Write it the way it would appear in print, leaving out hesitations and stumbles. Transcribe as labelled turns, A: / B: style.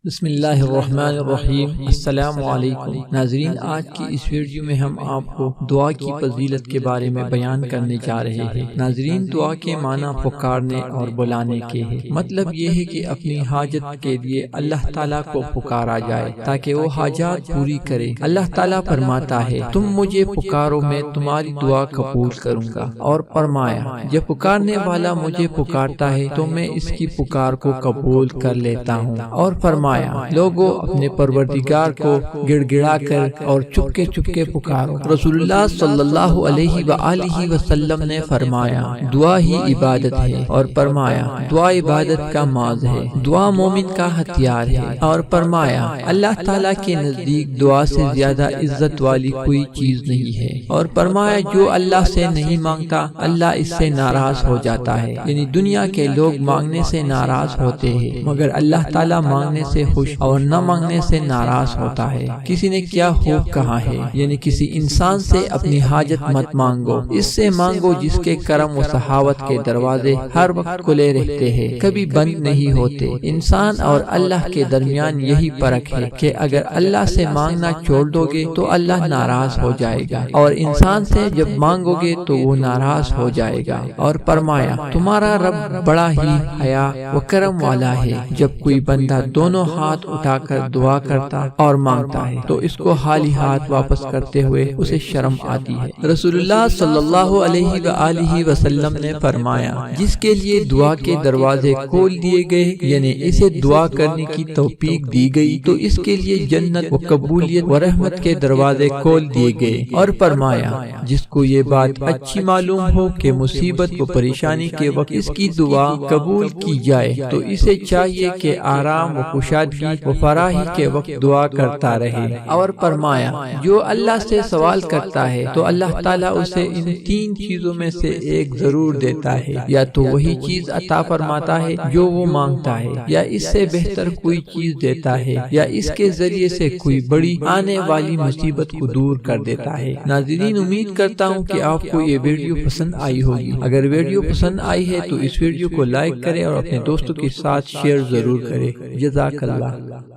A: بسم اللہ الرحمن الرحیم۔ السلام علیکم ناظرین، آج کی اس ویڈیو میں ہم آپ کو دعا کی فضیلت کے بارے میں بیان کرنے جا رہے ہیں۔ ناظرین، دعا کے معنی پکارنے اور بلانے کے ہیں۔ مطلب یہ ہے کہ اپنی حاجت کے لیے اللہ تعالیٰ کو پکارا جائے تاکہ وہ حاجات پوری کرے۔ اللہ تعالیٰ فرماتا ہے، تم مجھے پکارو، میں تمہاری دعا قبول کروں گا، اور فرمایا، جب پکارنے والا مجھے پکارتا ہے تو میں اس کی پکار کو قبول کر لیتا ہوں۔ اور فرمایا، لوگوں اپنے پروردگار کو گڑ گڑا کر اور چپ کے پکارو۔ رسول اللہ صلی اللہ علیہ وآلہ وسلم نے فرمایا، دعا ہی عبادت ہے، اور فرمایا، دعا عبادت کا معراج ہے، دعا مومن کا ہتھیار ہے، اور فرمایا، اللہ تعالیٰ کے نزدیک دعا سے زیادہ عزت والی کوئی چیز نہیں ہے، اور فرمایا، جو اللہ سے نہیں مانگتا اللہ اس سے ناراض ہو جاتا ہے۔ یعنی دنیا کے لوگ مانگنے سے ناراض ہوتے ہیں، مگر اللہ تعالیٰ مانگنے سے خوش اور نہ مانگنے سے ناراض ہوتا ہے۔ کسی نے کیا خوب کہا ہے، یعنی کسی انسان سے اپنی حاجت مت مانگو، اس سے مانگو جس کے کرم و سخاوت کے دروازے ہر وقت کھلے رہتے ہیں، کبھی بند نہیں ہوتے۔ انسان اور اللہ کے درمیان یہی فرق ہے کہ اگر اللہ سے مانگنا چھوڑ دو گے تو اللہ ناراض ہو جائے گا، اور انسان سے جب مانگو گے تو وہ ناراض ہو جائے گا۔ اور فرمایا، تمہارا رب بڑا ہی حیا و کرم والا ہے۔ جب کوئی بندہ دونوں ہاتھ اٹھا کر دعا کرتا اور مانگتا ہے تو اس کو خالی ہاتھ واپس کرتے ہوئے اسے شرم آتی ہے۔ رسول اللہ صلی اللہ علیہ وآلہ وسلم نے فرمایا، جس کے لیے دعا کے دروازے کھول دیے گئے، یعنی اسے دعا کرنے کی توفیق دی گئی، تو اس کے لیے جنت و قبولیت و رحمت کے دروازے کھول دیے گئے۔ اور فرمایا، جس کو یہ بات اچھی معلوم ہو کہ مصیبت و پریشانی کے وقت اس کی دعا قبول کی جائے تو اسے چاہیے کہ آرام و خوشادگی و فراہی کے وقت دعا کرتا رہے۔ اور فرمایا، جو اللہ سے سوال کرتا ہے تو اللہ تعالیٰ اسے ان تین چیزوں میں سے ایک ضرور دیتا ہے، یا تو وہی چیز عطا فرماتا ہے جو وہ مانگتا ہے، یا اس سے بہتر کوئی چیز دیتا ہے، یا اس کے ذریعے سے کوئی بڑی آنے والی مصیبت کو دور کر دیتا ہے۔ ناظرین، امید کرتا ہوں کہ آپ کو یہ ویڈیو پسند آئی ہوگی۔ اگر ویڈیو پسند آئی ہے تو اس ویڈیو کو لائک کریں اور اپنے دوستوں کے ساتھ شیئر ضرور کریں۔ جزاک اللہ۔